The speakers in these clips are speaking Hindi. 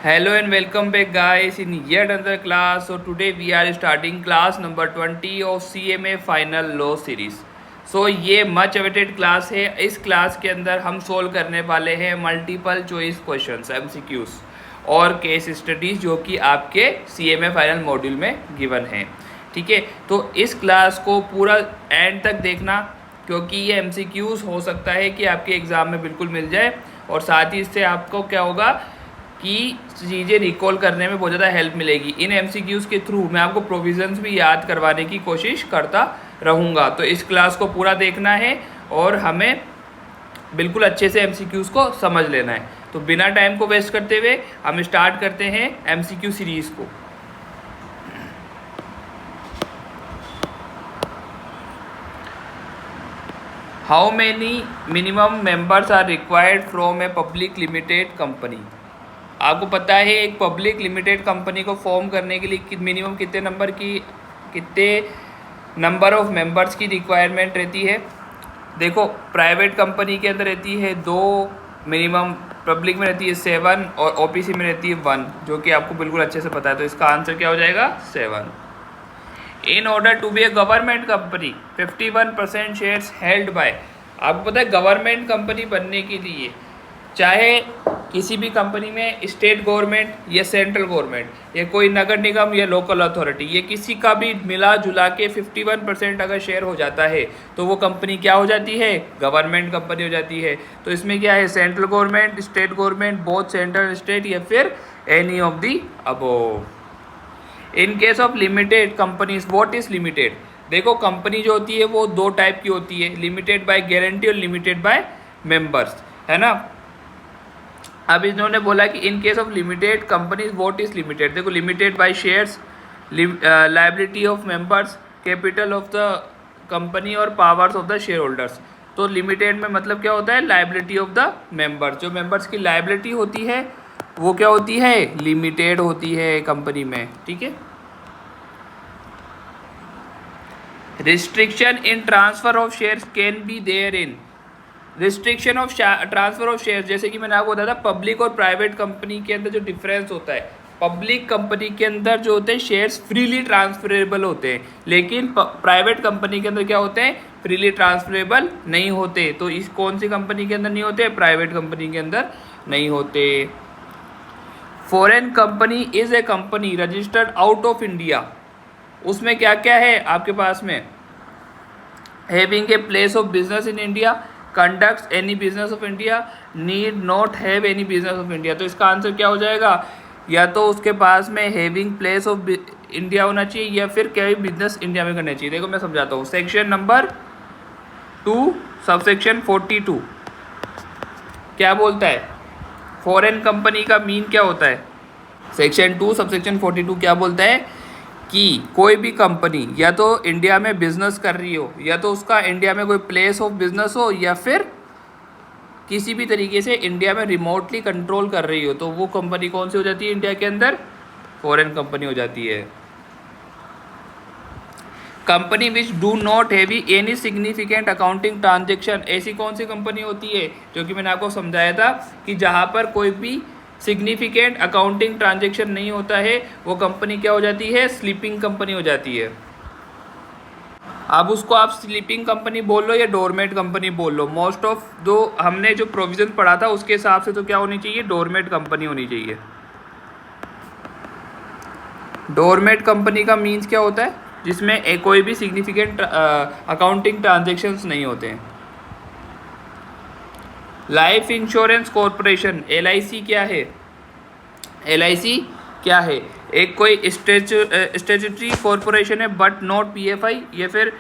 Hello and welcome back guys in yet another class. So today we are starting class number 20 of CMA Final Law Series. So ये मच अवेटेड क्लास है। इस क्लास के अंदर हम सोल्व करने वाले हैं मल्टीपल चॉइस क्वेश्चंस MCQs और केस स्टडीज जो कि आपके CMA फाइनल मॉड्यूल में गिवन है। ठीक है, तो इस क्लास को पूरा एंड तक देखना क्योंकि ये MCQs हो सकता है कि आपके एग्ज़ाम में बिल्कुल मिल जाए और साथ ही इससे आपको क्या होगा कि चीज़ें रिकॉल करने में बहुत ज़्यादा हेल्प मिलेगी। इन MCQs के थ्रू मैं आपको प्रोविजंस भी याद करवाने की कोशिश करता रहूँगा। तो इस क्लास को पूरा देखना है और हमें बिल्कुल अच्छे से MCQs को समझ लेना है। तो बिना टाइम को वेस्ट करते हुए हम स्टार्ट करते हैं MCQ सीरीज़ को। How many minimum members are required from a public limited company. आपको पता है एक पब्लिक लिमिटेड कंपनी को फॉर्म करने के लिए मिनिमम कितने नंबर ऑफ मेंबर्स की रिक्वायरमेंट रहती है। देखो, प्राइवेट कंपनी के अंदर रहती है 2 मिनिमम, पब्लिक में रहती है 7 और OPC में रहती है 1, जो कि आपको बिल्कुल अच्छे से पता है। तो इसका आंसर क्या हो जाएगा 7। In order to be a government company 51% shares held by. आपको पता है गवर्नमेंट कंपनी बनने के लिए चाहे किसी भी कंपनी में स्टेट गवर्नमेंट या सेंट्रल गवर्नमेंट या कोई नगर निगम या लोकल अथॉरिटी, ये किसी का भी मिला जुला के 51% अगर शेयर हो जाता है तो वो कंपनी क्या हो जाती है, गवर्नमेंट कंपनी हो जाती है। तो इसमें क्या है, central government, state government, both central state या फिर any of the above. In case of limited companies, what is limited. देखो, कंपनी जो होती है वो 2 टाइप की होती है, लिमिटेड बाय गारंटी और लिमिटेड बाय मेंबर्स, है ना। अब इन्होंने बोला कि in case of limited companies what is limited. देखो, limited by shares, liability of members, capital of the company और powers of the share holders. तो लिमिटेड में मतलब क्या होता है, लायबिलिटी ऑफ द मेंबर्स। जो मेंबर्स की लायबिलिटी होती है वो क्या होती है, लिमिटेड होती है कंपनी में। ठीक है। Restriction in transfer of shares can be there in. Restriction of transfer of shares, जैसे कि मैंने आपको बताया था पब्लिक और प्राइवेट कंपनी के अंदर जो डिफरेंस होता है, पब्लिक कंपनी के अंदर जो होते हैं शेयर्स फ्रीली ट्रांसफरेबल होते हैं, लेकिन प्राइवेट कंपनी के अंदर क्या होते हैं, फ्रीली ट्रांसफरेबल नहीं होते। तो इस कौन सी कंपनी के अंदर नहीं होते, प्राइवेट कंपनी के अंदर नहीं होते। Foreign company is a company registered out of India. उसमें क्या क्या है आपके पास में, having a place of business in India, conducts any business of India, need not have any business of India. तो इसका आंसर क्या हो जाएगा, या तो उसके पास में हैविंग प्लेस ऑफ इंडिया होना चाहिए या फिर क्या बिजनेस इंडिया में करना चाहिए। देखो मैं समझाता हूँ। सेक्शन नंबर 2 सबसेक्शन 42 क्या बोलता है, फॉरेन कंपनी का मीन क्या होता है। सेक्शन 2 सबसेक्शन 42 क्या बोलता है कि कोई भी कंपनी या तो इंडिया में बिजनेस कर रही हो, या तो उसका इंडिया में कोई प्लेस ऑफ बिजनेस हो, या फिर किसी भी तरीके से इंडिया में रिमोटली कंट्रोल कर रही हो, तो वो कंपनी कौन सी हो जाती है इंडिया के अंदर, फॉरेन कंपनी हो जाती है। Company which do not have any significant accounting transaction, ऐसी कौन सी कंपनी होती है, जो कि मैंने आपको समझाया था कि जहाँ पर कोई भी सिग्निफिकेंट अकाउंटिंग ट्रांजेक्शन नहीं होता है वो कंपनी क्या हो जाती है, स्लीपिंग कंपनी हो जाती है। अब उसको आप स्लीपिंग कंपनी बोल लो या डोरमेट कंपनी बोल लो, मोस्ट ऑफ जो हमने जो प्रोविजन पढ़ा था उसके हिसाब से तो क्या होनी चाहिए, डोरमेट कंपनी होनी चाहिए। डोरमेट कंपनी का मीन्स क्या होता है, जिसमें कोई भी सिग्निफिकेंट अकाउंटिंग ट्रांजेक्शन्स नहीं होते हैं। लाइफ इंश्योरेंस कॉरपोरेशन LIC क्या है, LIC क्या है, एक कोई स्टेचुटरी कॉरपोरेशन है बट नॉट PFI, या फिर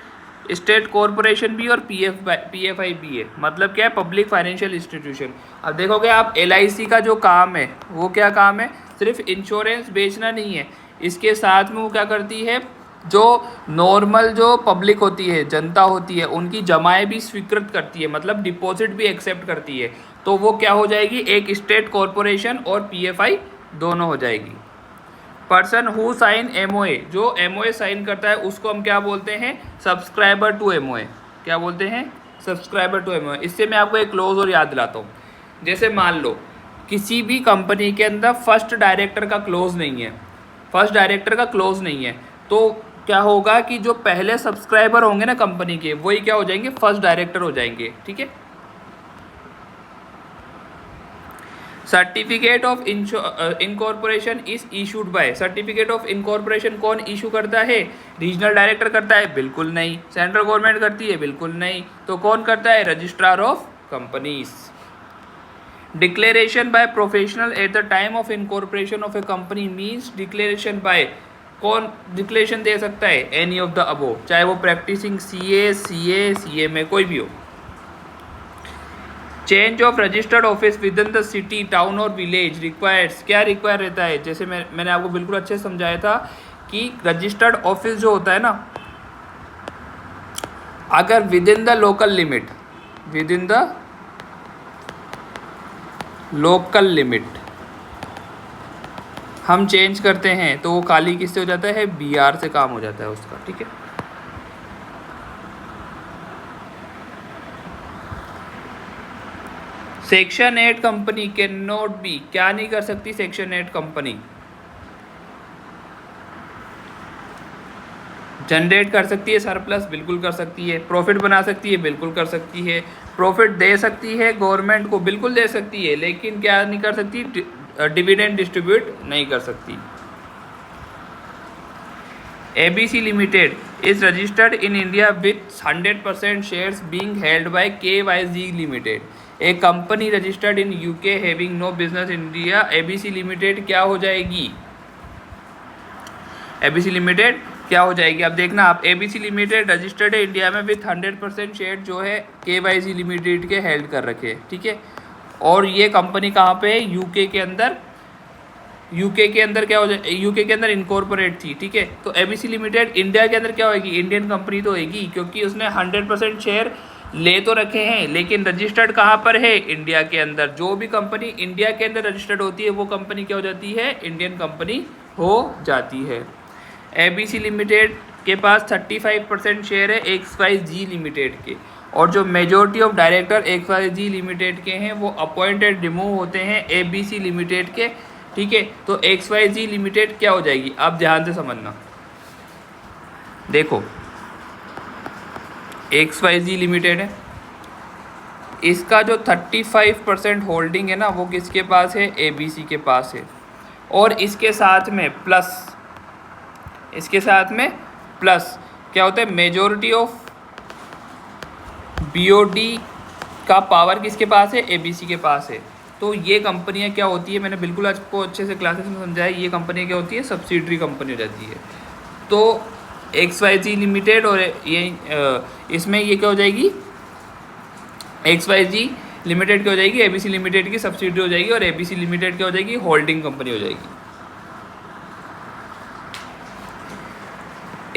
स्टेट कॉरपोरेशन भी और PFI भी है। मतलब क्या है, पब्लिक फाइनेंशियल इंस्टीट्यूशन। अब देखोगे आप LIC का जो काम है वो क्या काम है, सिर्फ इंश्योरेंस बेचना नहीं है, इसके साथ में वो क्या करती है, जो नॉर्मल जो पब्लिक होती है, जनता होती है, उनकी जमाएं भी स्वीकृत करती है, मतलब डिपॉजिट भी एक्सेप्ट करती है। तो वो क्या हो जाएगी, एक स्टेट कॉरपोरेशन और PFI दोनों हो जाएगी। पर्सन हु साइन MOA, जो MOA साइन करता है उसको हम क्या बोलते हैं, सब्सक्राइबर टू MOA। क्या बोलते हैं, सब्सक्राइबर टू MOA। इससे मैं आपको एक क्लोज और याद दिलाता हूँ। जैसे मान लो किसी भी कंपनी के अंदर फर्स्ट डायरेक्टर का क्लोज नहीं है, फर्स्ट डायरेक्टर का क्लोज नहीं है, तो क्या होगा कि जो पहले सब्सक्राइबर होंगे ना कंपनी के, वही क्या हो जाएंगे, फर्स्ट डायरेक्टर हो जाएंगे। ठीक है। Certificate of incorporation is issued by, certificate of incorporation कौन इशू करता है, रीजनल डायरेक्टर करता है, बिल्कुल नहीं। सेंट्रल गवर्नमेंट करती है, बिल्कुल नहीं। तो कौन करता है, registrar of companies. Declaration by professional eight the time of incorporation of A company means declaration bye, कौन डिक्लेरेशन दे सकता है, एनी ऑफ द अबो, चाहे वो प्रैक्टिसिंग सीए में कोई भी हो। Change of registered office with in the city, town और विलेज रिक्वायर्स, क्या रिक्वायर रहता है, जैसे मैंने आपको बिल्कुल अच्छे से समझाया था कि रजिस्टर्ड ऑफिस जो होता है ना, अगर with in the local limit, with in the local limit हम चेंज करते हैं तो वो खाली किससे हो जाता है, बीआर से काम हो जाता है उसका। ठीक है। Section 8 company can not be, क्या नहीं कर सकती सेक्शन 8 कंपनी, जनरेट कर सकती है सरप्लस, बिल्कुल कर सकती है। प्रॉफिट बना सकती है, बिल्कुल कर सकती है। प्रॉफिट दे सकती है गवर्नमेंट को, बिल्कुल दे सकती है, लेकिन क्या नहीं कर सकती, डिविडेंड डिस्ट्रीब्यूट नहीं कर सकती। ABC limited is registered in India with 100% shares being held by KYZ limited, एक company registered in UK having no business in India, ABC limited क्या हो जाएगी, ABC लिमिटेड क्या हो जाएगी। अब देखना आप, ABC लिमिटेड रजिस्टर्ड है इंडिया में विथ 100% शेयर जो है KYZ लिमिटेड के हेल्ड कर रखे। ठीक है। और ये कंपनी कहाँ पे है, यूके के अंदर, यूके के अंदर क्या हो जाए, यूके के अंदर इनकॉर्पोरेट थी। ठीक है। तो ABC लिमिटेड इंडिया के अंदर क्या होगी, इंडियन कंपनी तो होगी, क्योंकि उसने 100% शेयर ले तो रखे हैं, लेकिन रजिस्टर्ड कहाँ पर है, इंडिया के अंदर। जो भी कंपनी इंडिया के अंदर रजिस्टर्ड होती है वो कंपनी क्या हो जाती है, इंडियन कंपनी हो जाती है। ABC लिमिटेड के पास 35% शेयर है XYZ लिमिटेड के, और जो majority of director XYZ limited के हैं वो अपॉइंटेड रिमूव होते हैं ABC लिमिटेड के। ठीक है। तो XYZ लिमिटेड क्या हो जाएगी, आप ध्यान से समझना, देखो XYZ लिमिटेड है, इसका जो 35% होल्डिंग है ना वो किसके पास है, ABC के पास है। और इसके साथ में प्लस, इसके साथ में प्लस क्या होता है, मेजॉरिटी ऑफ BOD का पावर किसके पास है, ABC के पास है। तो ये कंपनियां क्या होती है, मैंने बिल्कुल आपको अच्छे से क्लासेस में समझाया, ये कंपनी क्या होती है, सब्सिडरी कंपनी हो जाती है। तो XYZ लिमिटेड और ये इसमें ये क्या हो जाएगी, XYZ लिमिटेड क्या हो जाएगी, ABC लिमिटेड की सब्सिडरी हो जाएगी, और ABC लिमिटेड क्या हो जाएगी, होल्डिंग कंपनी हो जाएगी।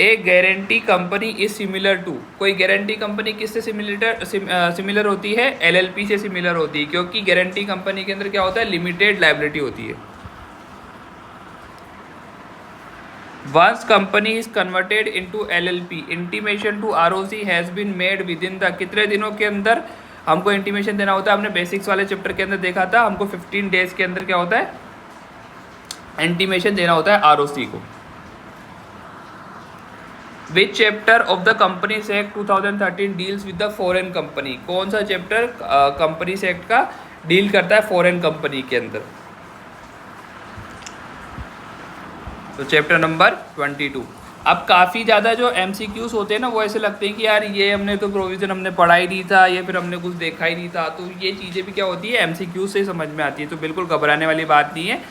एक guarantee company is similar to, कोई गारंटी कंपनी किससे सिमिलर होती है, LLP से सिमिलर होती है, क्योंकि गारंटी कंपनी के अंदर क्या होता है, लिमिटेड लायबिलिटी होती है। Once company is converted into LLP, intimation to ROC has been made with in the, कितने दिनों के अंदर हमको इंटीमेशन देना होता है, हमने बेसिक्स वाले चैप्टर के अंदर देखा था, हमको 15 डेज के अंदर क्या होता है, इंटीमेशन देना होता है ROC को। विच chapter of the companies act 2013 deals with the foreign company, कौन सा चैप्टर कंपनीज एक्ट का डील करता है फॉरेन कंपनी के अंदर, तो चैप्टर नंबर 22। अब काफ़ी ज़्यादा जो MCQs होते हैं ना वो ऐसे लगते हैं कि यार ये हमने तो प्रोविज़न हमने पढ़ा ही नहीं था, ये फिर हमने कुछ देखा ही नहीं था, तो ये चीज़ें भी क्या होती है MCQ से समझ में आती है। तो बिल्कुल घबराने वाली बात नहीं है,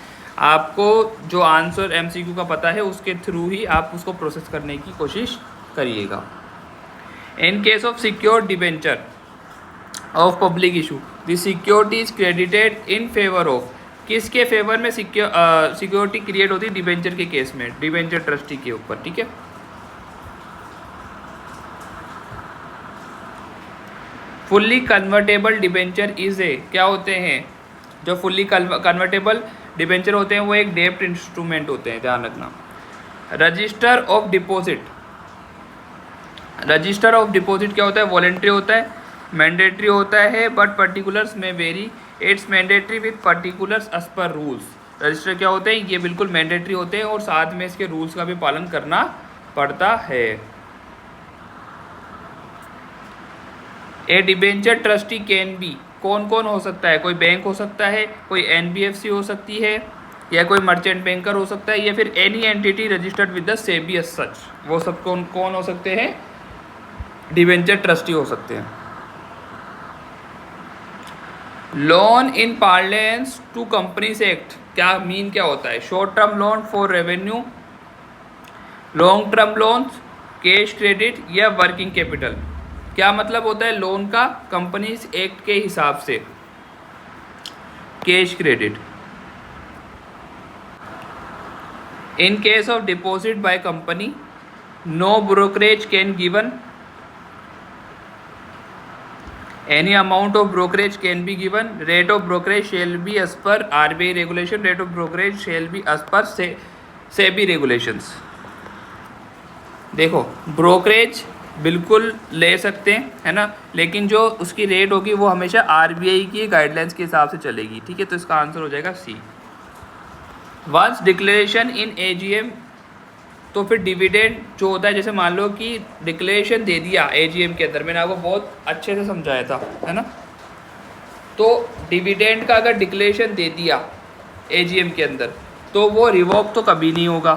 आपको जो आंसर MCQ का पता है उसके थ्रू ही आप उसको प्रोसेस करने की कोशिश करिएगा। इन case of secured debenture of public issue, the security is credited in favour of, किसके फेवर में सिक्योरिटी क्रिएट होती है, डिबेंचर के केस में, डिबेंचर ट्रस्टी के ऊपर। ठीक है। Fully convertible debenture is a, क्या होते हैं जो फुल्ली कन्वर्टेबल डिबेंचर होते हैं वो एक डेब्ट इंस्ट्रूमेंट होते हैं, ध्यान रखना। Register of deposit, register of deposit क्या होता है, वॉलेंट्री होता है, मैंडेटरी होता है, बट पर्टिकुलर्स में very, it's mandatory with particulars as per rules. Register क्या होते हैं, ये बिल्कुल मैंडेटरी होते हैं और साथ में इसके रूल्स का भी पालन करना पड़ता है। ए डिबेंचर ट्रस्टी कैन बी, कौन कौन हो सकता है, कोई बैंक हो सकता है, कोई एनबीएफसी हो सकती है, या कोई मर्चेंट बैंकर हो सकता है, या फिर any entity registered with the SEBI as such. वो सब कौन कौन हो सकते हैं, डिबेंचर ट्रस्टी हो सकते हैं। Loan in parlance to companies act क्या मीन क्या होता है, short term loan for revenue, long term loan, cash credit या वर्किंग कैपिटल। क्या मतलब होता है लोन का कंपनीज एक्ट के हिसाब से, cash credit. In case of deposit by company no brokerage can given, any amount of brokerage can be given, rate of brokerage shall be as per RBI regulation, rate of brokerage shall be as per SEBI regulations। देखो ब्रोकरेज बिल्कुल ले सकते हैं, है ना, लेकिन जो उसकी रेट होगी वो हमेशा RBI की गाइडलाइंस के हिसाब से चलेगी, ठीक है। तो इसका आंसर हो जाएगा सी। वंस डिक्लेरेशन इन AGM, तो फिर डिविडेंड जो होता है, जैसे मान लो कि डिक्लेरेशन दे दिया AGM के अंदर, मैंने आपको बहुत अच्छे से समझाया था, है ना। तो डिविडेंड का अगर डिक्लेरेशन दे दिया AGM के अंदर तो वो रिवोक तो कभी नहीं होगा,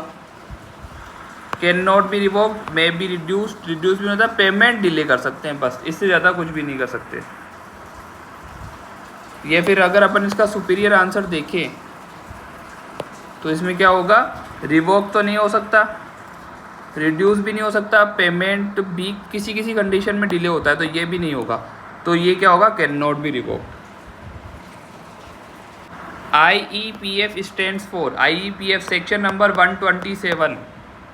can not be revoke, may be reduced, reduce भी होता है, पेमेंट डिले कर सकते हैं, बस इससे ज़्यादा कुछ भी नहीं कर सकते। ये फिर अगर अपन इसका सुपीरियर आंसर देखें तो इसमें क्या होगा, रिवोक तो नहीं हो सकता, रिड्यूस भी नहीं हो सकता, पेमेंट भी किसी किसी कंडीशन में डिले होता है, तो ये भी नहीं होगा। तो ये क्या होगा, can not be revoke. IEPF stands for, IEPF section number 127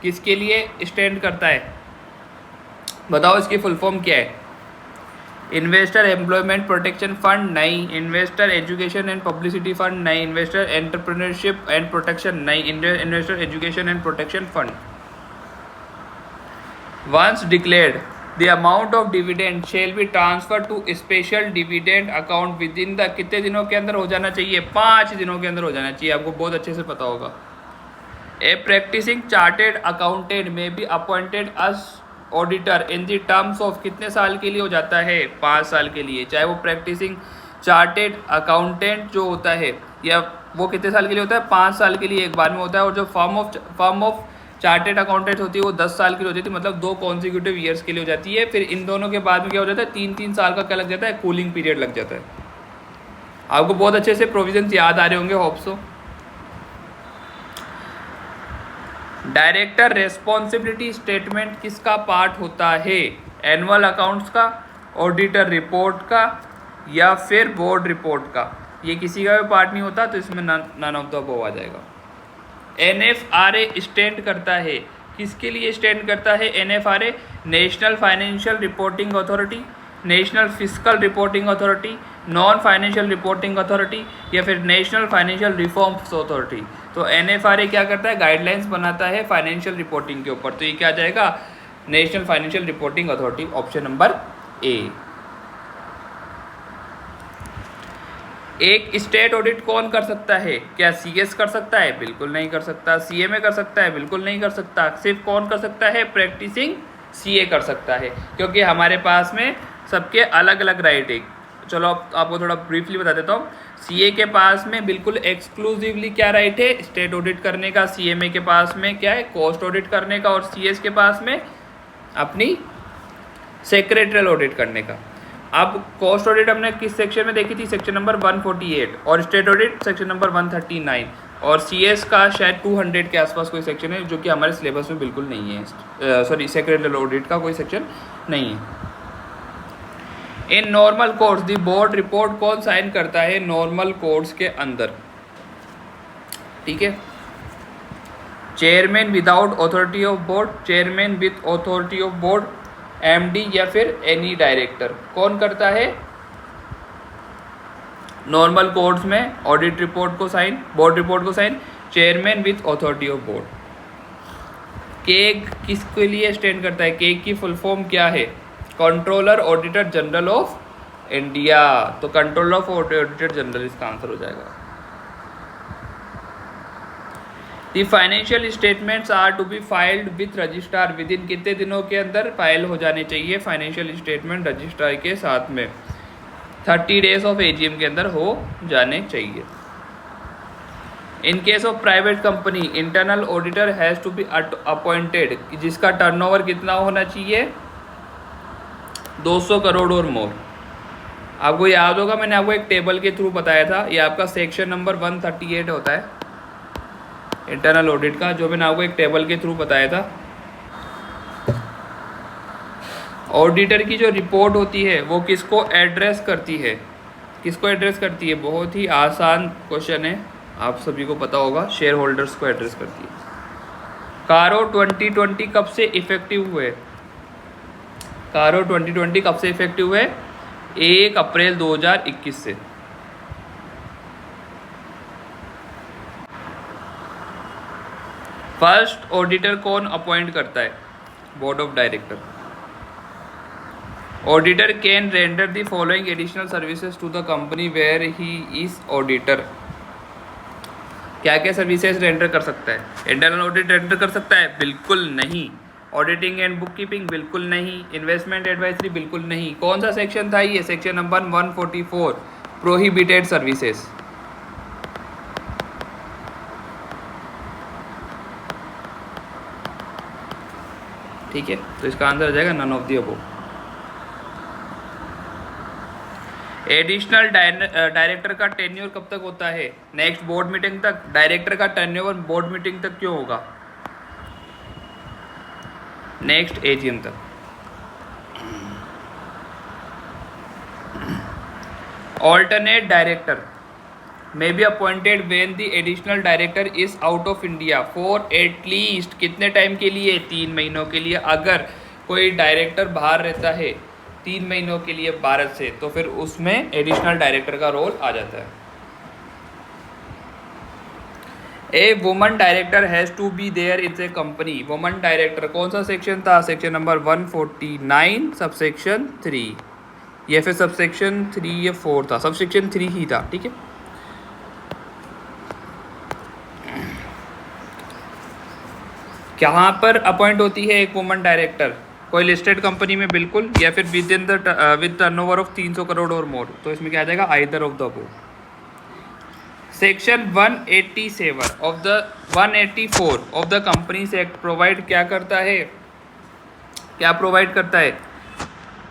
किसके लिए स्टैंड करता है, बताओ इसकी फुल फॉर्म क्या है। इन्वेस्टर एम्प्लॉयमेंट प्रोटेक्शन फंड नहीं, investor education and publicity fund नहीं, इन्वेस्टर एंटरप्रेन्योरशिप एंड प्रोटेक्शन नहीं, investor education and protection fund. Once declared the amount of dividend shall be transferred to special dividend account with in the, कितने दिनों के अंदर हो जाना चाहिए, 5 दिनों के अंदर हो जाना चाहिए, आपको बहुत अच्छे से पता होगा। A practising chartered accountant may be appointed as auditor in the terms of, कितने साल के लिए हो जाता है, 5 साल के लिए, चाहे वो प्रैक्टिसिंग चार्टेड अकाउंटेंट जो होता है या वो कितने साल के लिए होता है, 5 साल के लिए एक बार में होता है। और जो फर्म ऑफ चार्टेड अकाउंटेंट होती है वो 10 साल की हो जाती है, मतलब 2 कॉन्सिक्यूटिव ईयर्स के लिए हो जाती है। फिर इन दोनों के बाद में क्या हो जाता है, 3-3 साल का क्या लग जाता है, कूलिंग पीरियड लग जाता है। आपको बहुत अच्छे से प्रोविजंस याद आ रहे होंगे, hope so. Director responsibility statement किसका पार्ट होता है, एनुअल अकाउंट्स का, ऑडिटर रिपोर्ट का, या फिर बोर्ड रिपोर्ट का। ये किसी का भी पार्ट नहीं होता, तो इसमें नन ऑफ द अबव आ जाएगा। NFRA स्टैंड करता है, किसके लिए स्टैंड करता है NFRA, national financial reporting authority, national physical reporting authority, non financial reporting authority, या फिर नेशनल फाइनेंशियल रिफॉर्म्स अथॉरिटी। तो NFRA क्या करता है, गाइडलाइंस बनाता है फाइनेंशियल रिपोर्टिंग के ऊपर। तो ये क्या आ जाएगा, national financial reporting authority, option number A. एक स्टेट ऑडिट कौन कर सकता है, क्या CS कर सकता है, बिल्कुल नहीं कर सकता। CMA कर सकता है, बिल्कुल नहीं कर सकता। सिर्फ कौन कर सकता है, प्रैक्टिसिंग CA कर सकता है, क्योंकि हमारे पास में सबके अलग अलग राइट है। चलो आपको थोड़ा ब्रीफली बता देता हूँ। CA के पास में बिल्कुल एक्सक्लूसिवली क्या राइट है, स्टेट ऑडिट करने का। CMA के पास में क्या है, कॉस्ट ऑडिट करने का। और CS के पास में अपनी सेक्रेटरियल ऑडिट करने का। अब कॉस्ट ऑडिट हमने किस सेक्शन में देखी थी, सेक्शन नंबर 148, और स्टेट ऑडिट सेक्शन नंबर 139, और CS का शायद 200 के आसपास कोई सेक्शन है, जो कि हमारे सिलेबस में बिल्कुल नहीं है। सॉरी, सेक्रेटरियल ऑडिट का कोई सेक्शन नहीं है। In normal course the board report कौन साइन करता है, नॉर्मल कोर्स के अंदर, ठीक है। Chairman without authority of board, chairman with authority of board, MD या फिर एनी डायरेक्टर। कौन करता है नॉर्मल कोर्स में ऑडिट रिपोर्ट को साइन, बोर्ड रिपोर्ट को sign, chairman with authority of board. CAG किसके लिए स्टैंड करता है, केग की फुल फॉर्म क्या है, controller auditor general of India, तो कंट्रोल ऑफ ऑडिटर जनरल इसका आंसर हो जाएगा। The financial statements are to be filed with registrar within कितने दिनों के अंदर फाइल हो जाने चाहिए फाइनेंशियल स्टेटमेंट रजिस्ट्रार के साथ में? 30 डेज ऑफ एजीएम के अंदर हो जाने चाहिए। In case of private company internal auditor has to be appointed, जिसका टर्नओवर कितना होना चाहिए? 200 करोड़ और मोर। आपको याद होगा मैंने आपको एक टेबल के थ्रू बताया था, ये आपका सेक्शन नंबर 138 होता है इंटरनल ऑडिट का, जो मैंने आपको एक टेबल के थ्रू बताया था। ऑडिटर की जो रिपोर्ट होती है वो किसको एड्रेस करती है? किसको एड्रेस करती है? बहुत ही आसान क्वेश्चन है, आप सभी को पता होगा, शेयर होल्डर्स को एड्रेस करती है। कारो 2020 कब से इफेक्टिव हुए? कारो 2020 कब से इफेक्टिव हुए? 1 अप्रैल 2021 से। फर्स्ट ऑडिटर कौन अपॉइंट करता है? Board of director. Auditor can render the following additional services to the company where he is auditor. क्या क्या सर्विसेज रेंडर कर सकता है? इंटरनल ऑडिट रेंडर कर सकता है? बिल्कुल नहीं। Auditing and book keeping? बिल्कुल नहीं। Investment advisory? बिल्कुल नहीं। कौन सा सेक्शन था ये? Section number 144, prohibited services. ठीक है, तो इसका आंसर आ जाएगा none of the above. Additional director का टेन्योर कब तक होता है? नेक्स्ट बोर्ड मीटिंग तक। डायरेक्टर का टेन्योर बोर्ड मीटिंग तक क्यों होगा? नेक्स्ट एजीएम तक। Alternate director may be appointed when the additional director is out of India for at least कितने टाइम के लिए? 3 महीनों के लिए। अगर कोई डायरेक्टर बाहर रहता है 3 महीनों के लिए भारत से, तो फिर उसमें एडिशनल डायरेक्टर का रोल आ जाता है। A woman director has to be there in a company. Woman director कौन सा सेक्शन था? सेक्शन नंबर 149 सबसेक्शन 3, या फिर सबसेक्शन 3 या 4 था? सबसेक्शन 3 ही था। ठीक है, कहाँ पर अपॉइंट होती है एक वुमन डायरेक्टर? कोई लिस्टेड कंपनी में? बिल्कुल। या फिर with in the with turnover of 300 crore और मोर? तो इसमें क्या आ जाएगा? Either of the above. Section 187 of the 184 of the companies act provide क्या करता है? क्या प्रोवाइड करता है?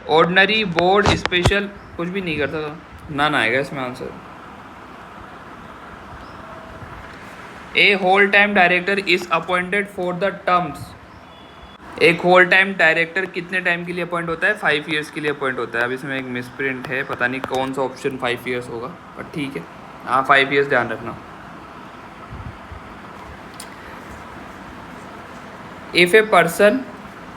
Ordinary, board, special? कुछ भी नहीं करता था ना आएगा इसमें आंसर। A whole time director is appointed for the terms. एक होल टाइम डायरेक्टर कितने टाइम के लिए अपॉइंट होता है? 5 ईयर्स के लिए अपॉइंट होता है। अब इसमें एक मिसप्रिंट है, पता नहीं कौन सा ऑप्शन 5 ईयर्स होगा, पर ठीक है, हाँ 5 ईयर्स ध्यान रखना। If a person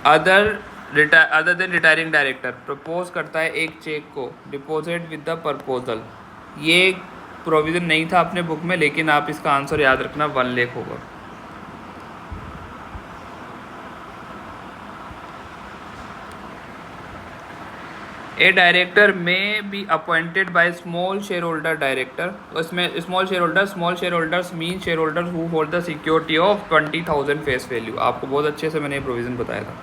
other than retiring director propose करता है एक चेक को डिपॉजिट विद द प्रपोजल, ये प्रोविज़न नहीं था अपने बुक में, लेकिन आप इसका आंसर याद रखना 1 लाख होगा। A director may be appointed by small share holder director. उसमें small share holders mean share holders who hold the security of 20,000 face value. आपको बहुत अच्छे से मैंने प्रोविज़न बताया था।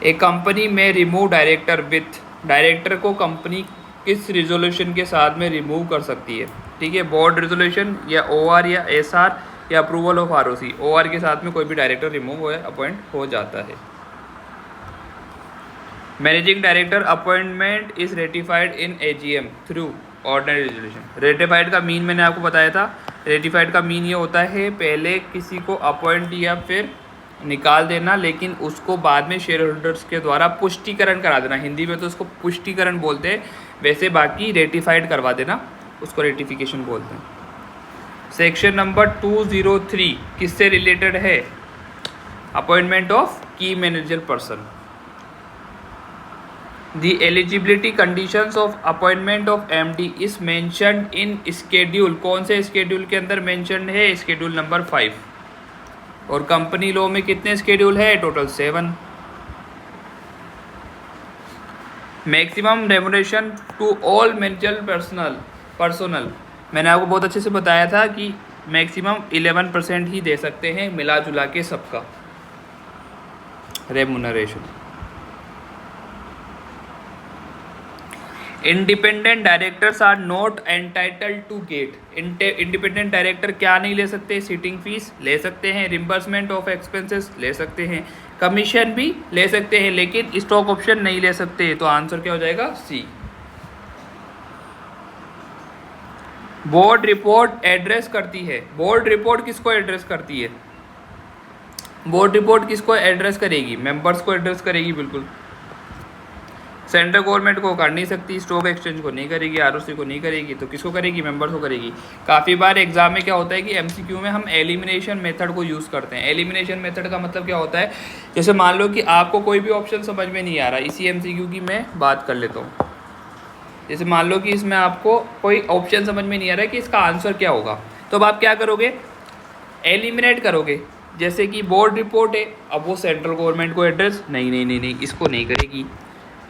एक कंपनी में रिमूव डायरेक्टर विथ, डायरेक्टर को कंपनी किस रिजोल्यूशन के साथ में रिमूव कर सकती है? ठीक है, बोर्ड रिजोल्यूशन या ओआर या एसआर या अप्रूवल ऑफ आरओसी। ओआर के साथ में कोई भी डायरेक्टर रिमूव हो अपॉइंट हो जाता है। Managing director appointment is ratified in AGM through ordinary resolution. Ratified का मीन मैंने आपको बताया था। रेटिफाइड का मीन ये होता है पहले किसी को अपॉइंट या फिर निकाल देना, लेकिन उसको बाद में शेयर होल्डर्स के द्वारा पुष्टिकरण करा देना। हिंदी में तो उसको पुष्टिकरण बोलते हैं, वैसे बाकी रेटिफाइड करवा देना उसको रेटिफिकेशन बोलते हैं। सेक्शन नंबर 203 किससे रिलेटेड है? अपॉइंटमेंट ऑफ की manager person. The eligibility conditions of appointment of MD is mentioned in schedule। कौन से schedule के अंदर mentioned है? schedule नंबर 5। और कंपनी लॉ में कितने schedule है? Total 7। Maximum remuneration to all manager personnel मैंने आपको बहुत अच्छे से बताया था कि मैक्सिमम 11% ही दे सकते हैं मिला जुला के सबका remuneration. Independent directors are not entitled to get. Independent director क्या नहीं ले सकते? सीटिंग फीस ले सकते हैं, रिम्बर्समेंट ऑफ एक्सपेंसेस ले सकते हैं, कमीशन भी ले सकते हैं, लेकिन स्टॉक ऑप्शन नहीं ले सकते। तो आंसर क्या हो जाएगा? सी। बोर्ड रिपोर्ट एड्रेस करती है। बोर्ड रिपोर्ट किसको एड्रेस करती है? बोर्ड रिपोर्ट किसको एड्रेस करेगी? मेंबर्स को एड्रेस करेगी, बिल्कुल। सेंट्रल गवर्नमेंट को कर नहीं सकती, स्टॉक एक्सचेंज को नहीं करेगी, आरओसी को नहीं करेगी, तो किसको करेगी? मेंबर्स को करेगी। काफ़ी बार एग्जाम में क्या होता है कि एमसीक्यू में हम एलिमिनेशन मेथड को यूज़ करते हैं। एलिमिनेशन मेथड का मतलब क्या होता है? जैसे मान लो कि आपको कोई भी ऑप्शन समझ में नहीं आ रहा, इसी एमसीक्यू की मैं बात कर लेता हूँ। जैसे मान लो कि इसमें आपको कोई ऑप्शन समझ में नहीं आ रहा है कि इसका आंसर क्या होगा, तो अब आप क्या करोगे? एलिमिनेट करोगे। जैसे कि बोर्ड रिपोर्ट है, अब वो सेंट्रल गवर्नमेंट को एड्रेस नहीं, इसको नहीं करेगी।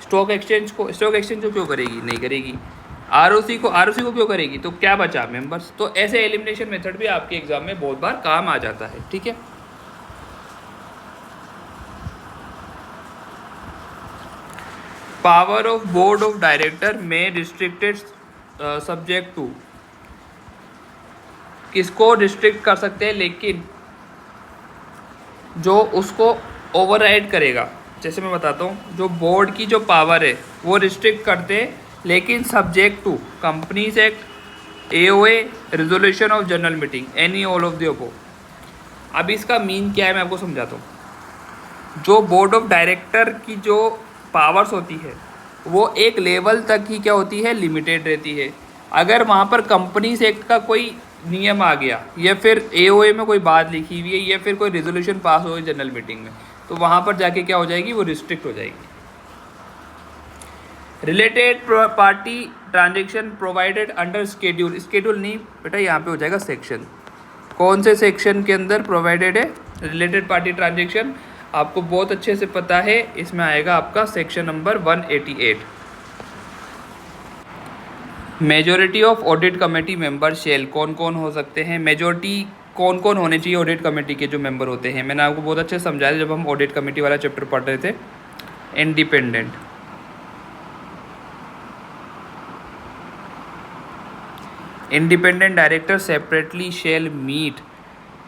स्टॉक एक्सचेंज को क्यों करेगी? नहीं करेगी। आरओसी को क्यों करेगी? तो क्या बचा? मेंबर्स। तो ऐसे एलिमिनेशन मेथड भी आपके एग्जाम में बहुत बार काम आ जाता है, ठीक है। Power of board of director में रिस्ट्रिक्टेड सब्जेक्ट टू, किसको रिस्ट्रिक्ट कर सकते हैं? लेकिन जो उसको ओवरराइड करेगा, जैसे मैं बताता हूँ, जो बोर्ड की जो पावर है वो रिस्ट्रिक्ट करते हैं, लेकिन subject to companies act, AOA, resolution of general meeting, any all of the above. अब इसका मीन क्या है मैं आपको समझाता हूँ। जो बोर्ड ऑफ डायरेक्टर की जो पावर्स होती है वो एक लेवल तक ही क्या होती है? लिमिटेड रहती है। अगर वहाँ पर कंपनीज एक्ट का कोई नियम आ गया, या फिर एओए में कोई बात लिखी हुई है, या फिर कोई रेजोल्यूशन पास हो गई जनरल मीटिंग में, तो वहाँ पर जाके क्या हो जाएगी? वो रिस्ट्रिक्ट हो जाएगी। Related party transaction provided under schedule, schedule नहीं बेटा, यहाँ पे हो जाएगा सेक्शन। कौन से सेक्शन के अंदर प्रोवाइडेड है रिलेटेड पार्टी ट्रांजेक्शन? आपको बहुत अच्छे से पता है, इसमें आएगा आपका section number 188। Majority of audit committee member shall, कौन कौन हो सकते हैं? मेजॉरिटी कौन कौन होने चाहिए ऑडिट कमेटी के जो मेंबर होते हैं? मैंने आपको बहुत अच्छे से समझाया जब हम ऑडिट कमेटी वाला चैप्टर पढ़ रहे थे। Independent, independent director separately shall meet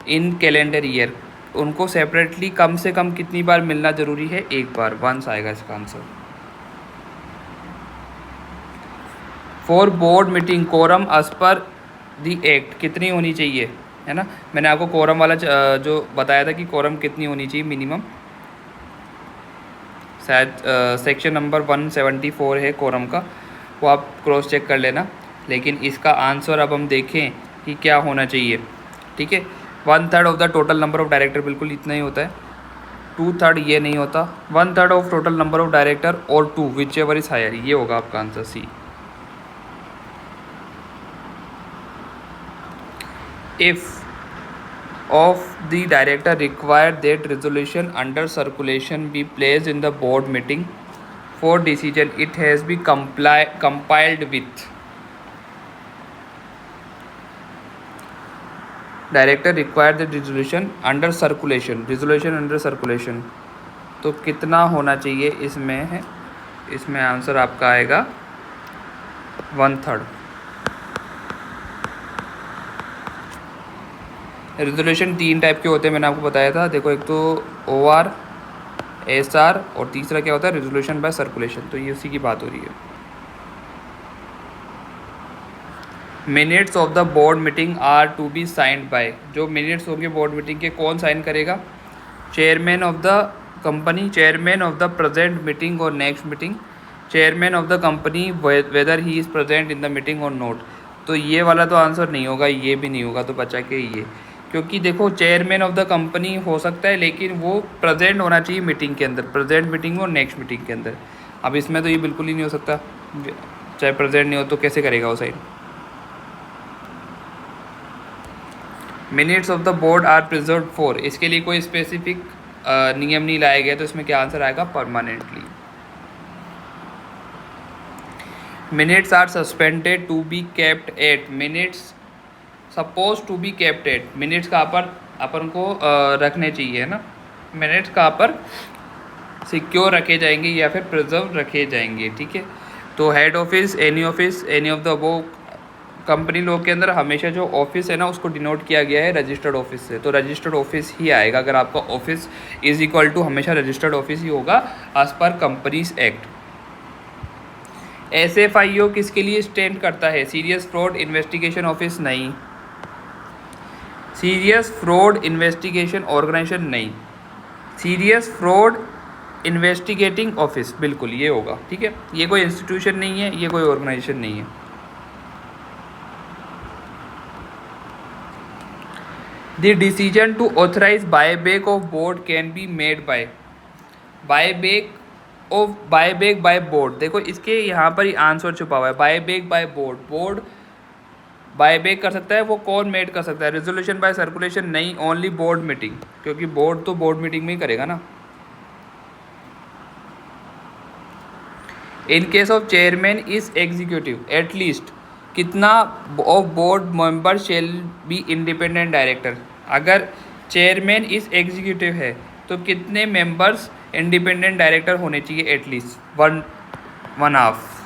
in calendar year, उनको सेपरेटली कम से कम कितनी बार मिलना जरूरी है? एक बार, वंस आएगा इसका answer. For board meeting quorum as per the act, कितनी होनी चाहिए? है ना, मैंने आपको कोरम वाला जो बताया था कि कोरम कितनी होनी चाहिए मिनिमम, शायद सेक्शन नंबर 174 है कोरम का, वो आप क्रॉस चेक कर लेना। लेकिन इसका आंसर अब हम देखें कि क्या होना चाहिए, ठीक है। 1/3 of the total number of director, बिल्कुल इतना ही होता है। 2/3 ये नहीं होता, 1/3 of total number of director और 2 विच एवर इज हायर, ये होगा आपका answer C. If of the director require that resolution under circulation be placed in the board meeting for decision, it has been compiled with director require the resolution under circulation, तो कितना होना चाहिए इसमें है? इसमें आंसर आपका आएगा 1/3। रेजोल्यूशन 3 टाइप के होते हैं, मैंने आपको बताया था। देखो, एक तो OR, SR और तीसरा क्या होता है? Resolution by circulation. तो ये उसी की बात हो रही है। Minutes of the board meeting are to be signed by, जो मिनट्स होंगे बोर्ड मीटिंग के, कौन साइन करेगा? Chairman of the company, chairman of the present meeting और next meeting, chairman of the company whether he is present in the meeting और नोट। तो ये वाला तो आंसर नहीं होगा, ये भी नहीं होगा, तो बचा के ये, क्योंकि देखो चेयरमैन ऑफ द कंपनी हो सकता है, लेकिन वो प्रेजेंट होना चाहिए मीटिंग के अंदर, प्रेजेंट मीटिंग और नेक्स्ट मीटिंग के अंदर। अब इसमें तो ये बिल्कुल ही नहीं हो सकता, चाहे प्रेजेंट नहीं हो तो कैसे करेगा वो sign? Minutes of the board are preserve for, इसके लिए कोई स्पेसिफिक नियम नहीं लाया गया, तो इसमें क्या आंसर आएगा? Permanently. Minutes are suspended to be kept at, minutes suppose to be kept at, minutes कहाँ पर अपन को रखने चाहिए ना, मिनट्स कहाँ पर सिक्योर रखे जाएंगे या फिर प्रिजर्व रखे जाएंगे, ठीक है। तो head office, any of the वो कंपनी लोग के अंदर हमेशा जो ऑफिस है ना उसको डिनोट किया गया है रजिस्टर्ड ऑफिस से, तो रजिस्टर्ड ऑफिस ही आएगा। अगर आपका ऑफिस इज इक्वल टू हमेशा रजिस्टर्ड ऑफिस ही होगा as per companies act. SFIO किसके लिए स्टैंड करता है? सीरियस फ्रॉड इन्वेस्टिगेशन ऑफिस नहीं, सीरियस फ्रॉड इन्वेस्टिगेशन ऑर्गेनाइजेशन नहीं, सीरियस फ्रॉड इन्वेस्टिगेटिंग ऑफिस, बिल्कुल ये होगा, ठीक है। ये कोई इंस्टीट्यूशन नहीं है, ये कोई ऑर्गेनाइजेशन नहीं है। The decision to authorize buyback of board can be made by, buyback by board. देखो इसके यहाँ पर ही आंसर छुपा हुआ है, buyback by board. Board buyback कर सकता है, वो कौन मेड कर सकता है? रेजोल्यूशन बाय सर्कुलेशन नहीं, ओनली बोर्ड मीटिंग, क्योंकि बोर्ड तो बोर्ड मीटिंग में ही करेगा ना। In case of chairman is executive, at least कितना of board member shall be independent director. अगर चेयरमैन इज एग्जीक्यूटिव है तो कितने मेंबर्स इंडिपेंडेंट डायरेक्टर होने चाहिए? At least one half.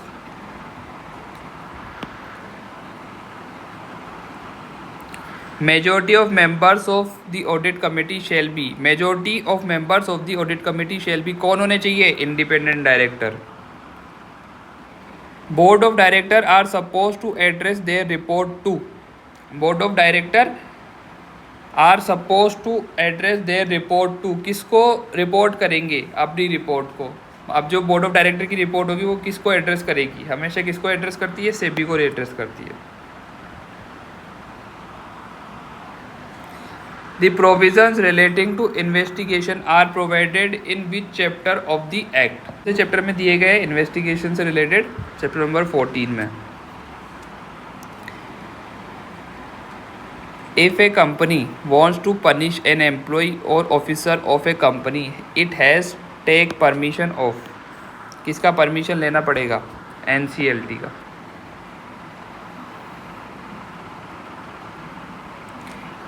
Majority of members of the audit committee shall be, majority of members of the audit committee shall be कौन होने चाहिए? Independent director. Board of director are suppose to address their report to, board of director are suppose to address their report to, किसको रिपोर्ट करेंगे? अपनी रिपोर्ट को। अब जो बोर्ड ऑफ डायरेक्टर की रिपोर्ट होगी वो किसको एड्रेस करेगी? हमेशा किसको एड्रेस करती है? सेबी को एड्रेस करती है। The provisions relating to investigation are provided in which chapter of the act? इस चैप्टर में दिए गए इन्वेस्टिगेशन से रिलेटेड चैप्टर नंबर 14 में। If a company wants to punish an employee or officer of a company, it has take permission of, किसका परमिशन लेना पड़ेगा? NCLT का।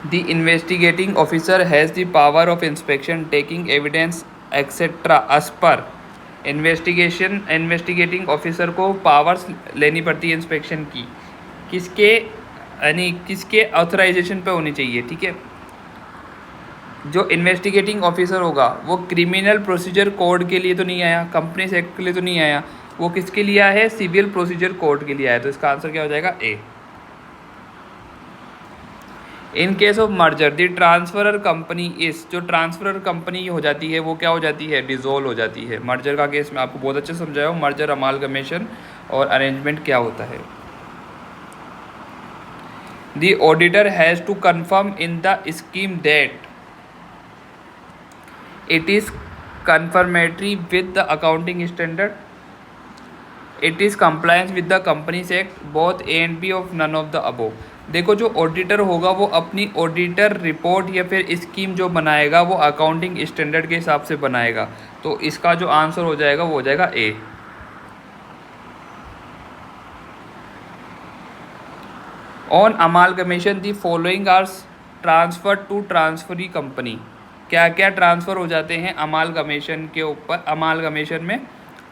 The investigating officer has the power of inspection, taking evidence, etc. as per investigating officer को पावर्स लेनी पड़ती है इंस्पेक्शन की, किसके यानी किसके ऑथराइजेशन पे होनी चाहिए, ठीक है। जो इन्वेस्टिगेटिंग ऑफिसर होगा वो क्रिमिनल प्रोसीजर कोड के लिए तो नहीं आया, कंपनीज एक्ट के लिए तो नहीं आया, वो किसके लिए आया है? सिविल प्रोसीजर कोड के लिए आया। तो इसका आंसर क्या हो जाएगा? A. In case of merger the transferor company is, जो ट्रांसफरर कंपनी हो जाती है वो क्या हो जाती है? डिसॉल्व हो जाती है। मर्जर का केस मैं आपको बहुत अच्छे से समझाया हूँ, मर्जर, अमालगमेशन और अरेंजमेंट क्या होता है। The auditor has to confirm in the scheme that it is confirmatory with the accounting standard, it is compliance with the companies act, both A and B of none of the above. देखो जो ऑडिटर होगा वो अपनी ऑडिटर रिपोर्ट या फिर स्कीम जो बनाएगा वो अकाउंटिंग स्टैंडर्ड के हिसाब से बनाएगा। तो इसका जो आंसर हो जाएगा वो हो जाएगा A. On amalgamation the following are transfer to transferee company, क्या क्या ट्रांसफ़र हो जाते हैं अमालगमेशन के ऊपर, अमालगमेशन में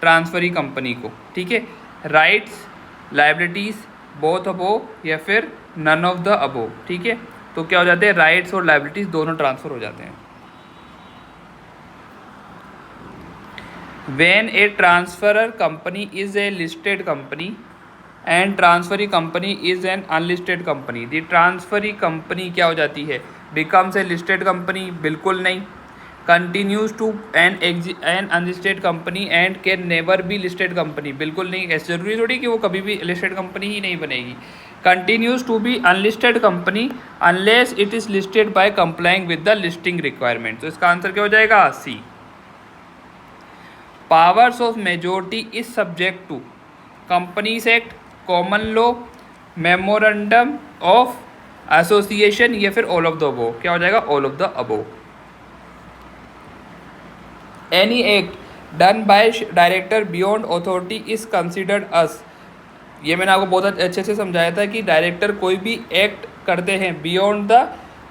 ट्रांसफरी कंपनी को, ठीक है। राइट्स, लायबिलिटीज़, बोथ अबोव या फिर नन ऑफ द अबोव, ठीक है। तो क्या हो जाते हैं? राइट्स और लायबिलिटीज़ दोनों ट्रांसफ़र हो जाते हैं। When A transferor company is a listed company and transferee company is an unlisted company, the transferee company क्या हो जाती है? बिकम्स ए लिस्टेड कंपनी, बिल्कुल नहीं। Continues to an unlisted company and can never be listed company, बिल्कुल नहीं। ऐसे जरूरी थोड़ी कि वो कभी भी लिस्टेड कंपनी ही नहीं बनेगी। Continues to be unlisted company unless it is listed by complying with the listing requirement. तो इसका आंसर क्या हो जाएगा? C. Powers of majority is subject to companies act, common law, memorandum of association या फिर ऑल ऑफ द अबोव। क्या हो जाएगा? All of the above. Any act done by director beyond authority is considered as, ये मैंने आपको बहुत अच्छे से समझाया था कि डायरेक्टर कोई भी एक्ट करते हैं बियॉन्ड द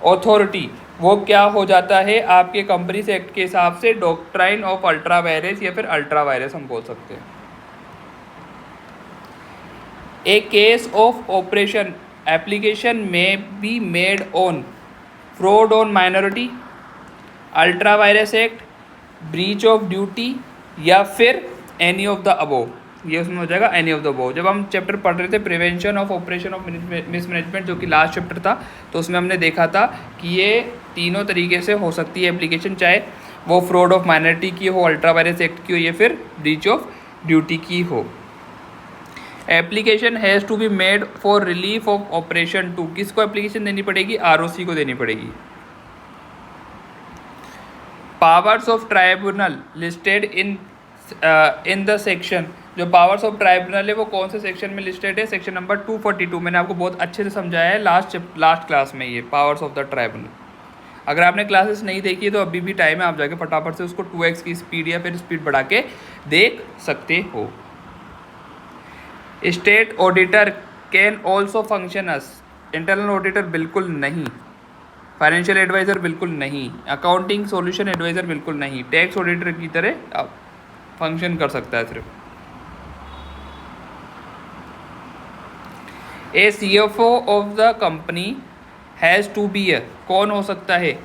अथॉरिटी, वो क्या हो जाता है आपके कंपनी से एक्ट के हिसाब से डॉक्ट्राइन ऑफ अल्ट्रा वायरस या फिर अल्ट्रा वायरस हम बोल सकते हैं। ए केस ऑफ ऑपरेशन एप्लीकेशन में be made on fraud on minority, ultra vires act, breach of duty या फिर एनी ऑफ द अबोव। ये उसमें हो जाएगा एनी ऑफ द अबोव। जब हम चैप्टर पढ़ रहे थे prevention of operation of mismanagement, जो कि लास्ट चैप्टर था, तो उसमें हमने देखा था कि ये तीनों तरीके से हो सकती है एप्लीकेशन, चाहे वो फ्रॉड ऑफ माइनॉरिटी की हो, अल्ट्रा वायरस एक्ट की हो या फिर ब्रीच ऑफ ड्यूटी की हो। Application has to be made for relief of operation 2। किसको एप्लीकेशन देनी पड़ेगी? ROC को देनी पड़ेगी। Powers of tribunal listed in the section, जो पावर्स ऑफ ट्राइब्यूनल है वो कौन से सेक्शन में लिस्टेड है? Section number 242। मैंने आपको बहुत अच्छे से समझाया है लास्ट क्लास में ये पावर्स ऑफ द ट्राइब्यूनल। अगर आपने क्लासेस नहीं देखी तो अभी भी टाइम है, आप जाके फटाफट से उसको 2x की स्पीड या फिर स्पीड बढ़ा के देख सकते हो। State auditor can also function us, internal auditor बिल्कुल नहीं, फाइनेंशियल एडवाइज़र बिल्कुल नहीं, अकाउंटिंग सॉल्यूशन एडवाइज़र बिल्कुल नहीं, टैक्स ऑडिटर की तरह फंक्शन कर सकता है सिर्फ। A CFO of the company has to be a, कौन हो सकता है?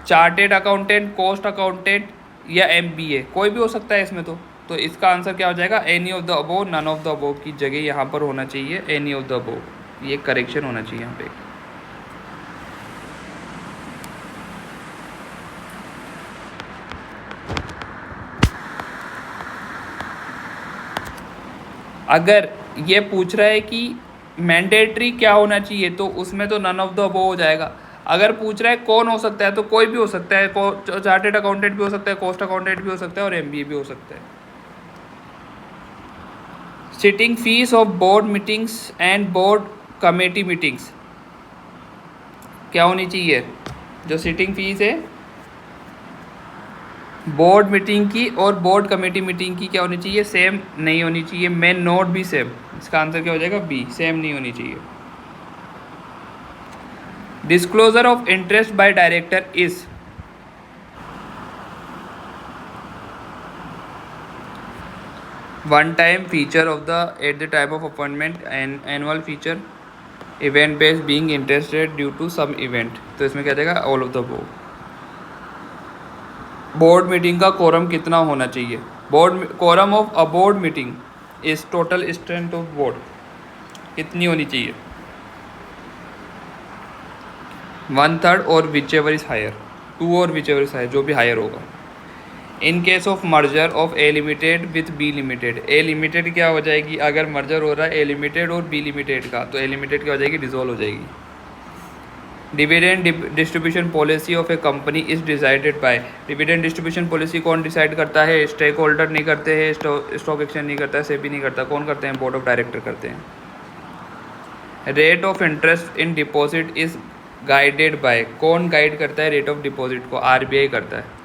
चार्टेड अकाउंटेंट, कॉस्ट अकाउंटेंट या MBA, कोई भी हो सकता है इसमें। तो इसका आंसर क्या हो जाएगा? Any of the above, none of the above की जगह यहाँ पर होना चाहिए एनी ऑफ द अबोव। ये करेक्शन होना चाहिए यहाँ पे। अगर ये पूछ रहा है कि मैंडेटरी क्या होना चाहिए, तो उसमें तो नन ऑफ द अबोव हो जाएगा। अगर पूछ रहा है कौन हो सकता है, तो कोई भी हो सकता है, चार्टेड अकाउंटेंट भी हो सकता है, कॉस्ट अकाउंटेंट भी हो सकता है और MBA भी हो सकता है। Sitting fees of board meetings and board committee meetings क्या होनी चाहिए? जो सिटिंग फीस है बोर्ड मीटिंग की और बोर्ड कमेटी मीटिंग की क्या होनी चाहिए? सेम नहीं होनी चाहिए। मेन नोट भी सेम। इसका आंसर क्या हो जाएगा? B, सेम नहीं होनी चाहिए। Disclosure of interest by director is, one time feature of the at the time of appointment and annual feature, event based being interested due to some event. तो इसमें क्या जाएगा? All of the above. Board meeting का कोरम कितना होना चाहिए? Quorum of a board meeting is total strength of board, कितनी होनी चाहिए? 1/3 और विच एवर इज हायर, 2 और विच एवर इज हायर, जो भी हायर होगा। इन case of merger of A limited with B limited, A limited क्या हो जाएगी? अगर मर्जर हो रहा है A लिमिटेड और B लिमिटेड का, तो A लिमिटेड क्या हो जाएगी? डिसॉल्व हो जाएगी। Dividend distribution policy of A company is decided by, dividend distribution policy कौन डिसाइड करता है? स्टेक होल्डर नहीं करते हैं, स्टॉक एक्सचेंज नहीं करता है, सेबी नहीं करता, कौन करते हैं? बोर्ड ऑफ डायरेक्टर करते हैं। Rate of interest in deposit is guided by, कौन गाइड करता है रेट ऑफ डिपॉजिट को? RBI करता है।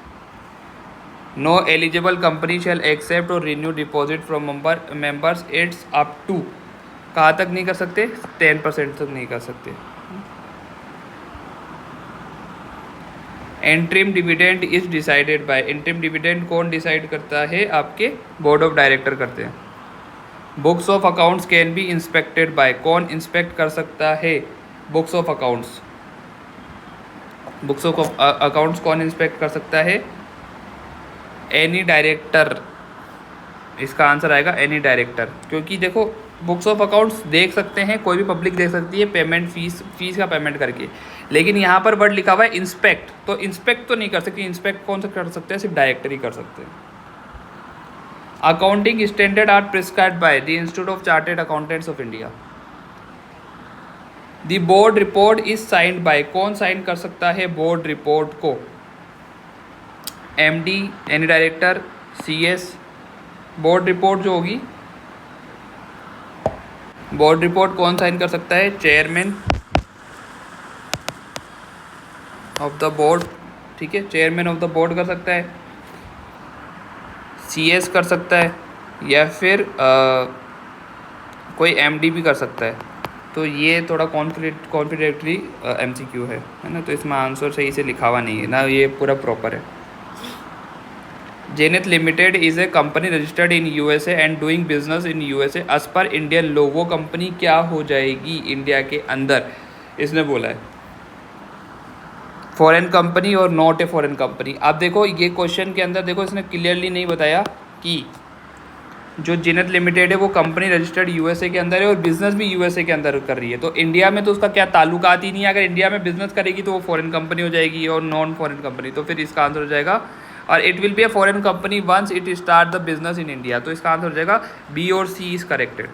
No eligible company shall accept और renew deposit from members it's up to, कहाँ तक नहीं कर सकते? 10% तक नहीं कर सकते। Interim dividend is decided by, interim dividend कौन डिसाइड करता है? आपके बोर्ड ऑफ डायरेक्टर करते हैं। Books of accounts can be inspected bye, कौन इंस्पेक्ट कर सकता है books of accounts? Books of accounts कौन इंस्पेक्ट कर सकता है? Any director. इसका आंसर आएगा एनी डायरेक्टर, क्योंकि देखो बुक्स ऑफ अकाउंट्स देख सकते हैं, कोई भी पब्लिक देख सकती है पेमेंट फीस का पेमेंट करके, लेकिन यहाँ पर वर्ड लिखा हुआ है इंस्पेक्ट, तो इंस्पेक्ट तो नहीं कर सकती। इंस्पेक्ट कौन सा कर सकते हैं? सिर्फ डायरेक्टर ही कर सकते हैं। Accounting standard are prescribed by the institute of chartered accountants of India. The board report is signed by, कौन साइन कर सकता है बोर्ड रिपोर्ट को? MD, any director, CS। Board report जो होगी, बोर्ड रिपोर्ट कौन साइन कर सकता है? चेयरमैन ऑफ द बोर्ड, ठीक है, चेयरमैन ऑफ द बोर्ड कर सकता है, CS कर सकता है, या फिर कोई एमडी भी कर सकता है। तो ये थोड़ा कॉन्फिडेंटली एमसीक्यू है ना, तो इसमें आंसर सही से लिखा हुआ नहीं है ना, ये पूरा प्रॉपर है। Zenith limited is a company registered in USA and doing business in USA as per Indian law. वो कंपनी क्या हो जाएगी इंडिया के अंदर, इसने बोला है। फॉरेन कंपनी और नॉट ए फॉरेन कंपनी। आप देखो ये क्वेश्चन के अंदर देखो, इसने क्लियरली नहीं बताया कि जो जेनिथ लिमिटेड है वो कंपनी रजिस्टर्ड यूएसए के अंदर है और बिजनेस भी यूएसए के अंदर कर रही है। तो इंडिया में तो उसका क्या ताल्लुकात ही नहीं है। अगर इंडिया में बिजनेस करेगी तो वो फॉरेन कंपनी हो जाएगी और नॉन फॉरेन कंपनी, तो फिर इसका आंसर हो जाएगा, और it will be a foreign company once it start the business in India. तो इसका आंसर हो जाएगा बी और C is corrected.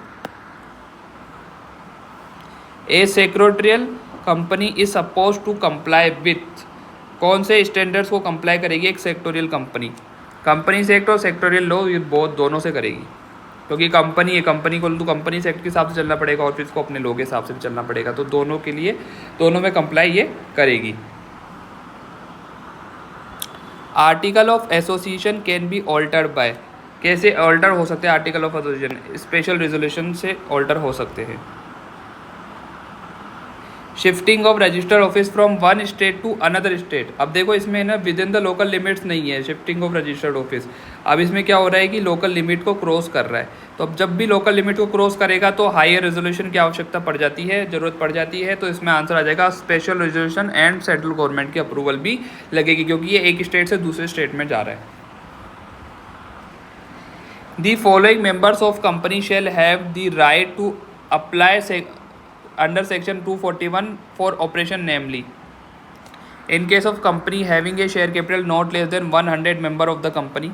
A secretarial company is suppose to comply with, कौन से स्टैंडर्ड्स को कंप्लाई करेगी एक सेक्टोरियल कंपनी? कंपनीज एक्ट और सेक्टोरियल लॉ, ये बहुत दोनों से करेगी, क्योंकि कंपनी है, कंपनी को तो कंपनीज एक्ट के हिसाब से चलना पड़ेगा और फिर इसको अपने लॉ के हिसाब से भी चलना पड़ेगा। तो दोनों के लिए, दोनों में कंप्लाई ये करेगी। Article of association can be altered by, कैसे ऑल्टर हो सकते हैं article of association? Special resolution से ऑल्टर हो सकते हैं। Shifting of register office from one state to another state. अब देखो इसमें ना with in the local limits नहीं है शिफ्टिंग ऑफ रजिस्टर्ड ऑफिस। अब इसमें क्या हो रहा है कि लोकल लिमिट को क्रॉस कर रहा है, तो अब जब भी लोकल लिमिट को क्रॉस करेगा तो हायर रेजोल्यूशन की आवश्यकता पड़ जाती है, जरूरत पड़ जाती है। तो इसमें आंसर आ जाएगा special resolution and central government की अप्रूवल भी लगेगी, क्योंकि ये एक स्टेट से दूसरे स्टेट में जा रहा है। The following members of company shall have the right to apply under section 241 for operation, namely in case of company having a share capital not less than 100 member of the company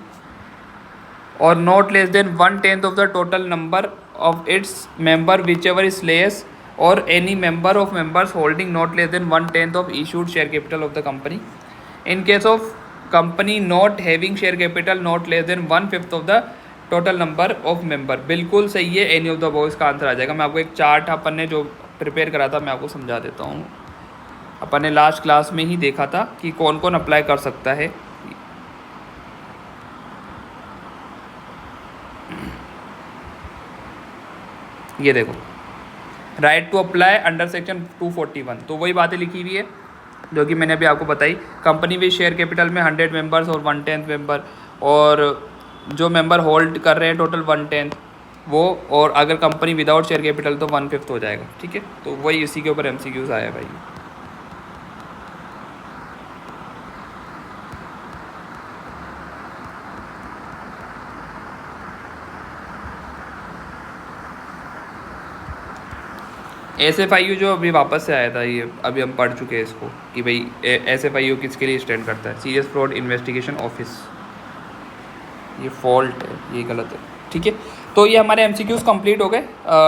or not less than 1/10 of the total number of its member whichever is less, or any member of members holding not less than 1/10 of issued share capital of the company. In case of company not having share capital not less than 1/5 of the total number of member. बिल्कुल सही है, एनी ऑफ द अबव इसका आंसर आ जाएगा। मैं आपको एक चार्ट अपन ने जो प्रिपेयर करा था मैं आपको समझा देता हूँ। अपन ने लास्ट क्लास में ही देखा था कि कौन कौन अप्लाई कर सकता है। ये देखो, right to apply under section 241, तो वही बातें लिखी हुई है जो कि मैंने अभी आपको बताई। कंपनी विद शेयर कैपिटल में 100 मेंबर्स और 1/10 मेंबर, और जो मेंबर होल्ड कर रहे हैं टोटल 1/10 वो, और अगर कंपनी विदाउट शेयर कैपिटल तो 1/5 हो जाएगा। ठीक है, तो वही इसी के ऊपर एमसीक्यूज आया भाई। SFIU जो अभी वापस से आया था, ये अभी हम पढ़ चुके हैं इसको कि भाई SFIU किसके लिए स्टैंड करता है? Serious fraud investigation office. ये फॉल्ट है, ये गलत है। ठीक है, तो ये हमारे एमसीक्यूज़ कंप्लीट हो गए।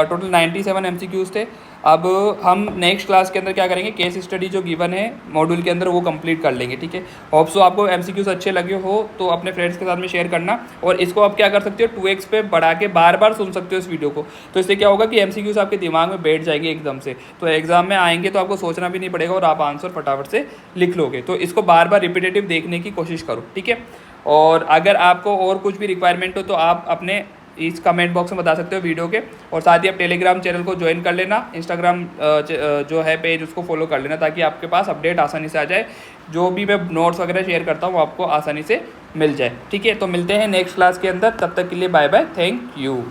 टोटल 97 एमसीक्यूज़ थे। अब हम नेक्स्ट क्लास के अंदर क्या करेंगे, केस स्टडी जो गिवन है मॉड्यूल के अंदर वो कंप्लीट कर लेंगे। ठीक है, होप सो आपको एमसीक्यूज़ अच्छे लगे हो तो अपने फ्रेंड्स के साथ में शेयर करना, और इसको आप क्या कर सकते हो 2x पे बढ़ा के बार बार सुन सकते हो इस वीडियो को। तो इससे क्या होगा कि एमसीक्यूज़ आपके दिमाग में बैठ जाएंगे एकदम से, तो एग्जाम में आएंगे तो आपको सोचना भी नहीं पड़ेगा और आप आंसर फटाफट से लिख लोगे। तो इसको बार बार रिपीटेटिव देखने की कोशिश करो। ठीक है, और अगर आपको और कुछ भी रिक्वायरमेंट हो तो आप अपने इस कमेंट बॉक्स में बता सकते हो वीडियो के, और साथ ही आप टेलीग्राम चैनल को ज्वाइन कर लेना, इंस्टाग्राम जो है पेज उसको फॉलो कर लेना, ताकि आपके पास अपडेट आसानी से आ जाए। जो भी मैं नोट्स वगैरह शेयर करता हूँ वो आपको आसानी से मिल जाए। ठीक है, तो मिलते हैं नेक्स्ट क्लास के अंदर, तब तक के लिए बाय बाय, थैंक यू।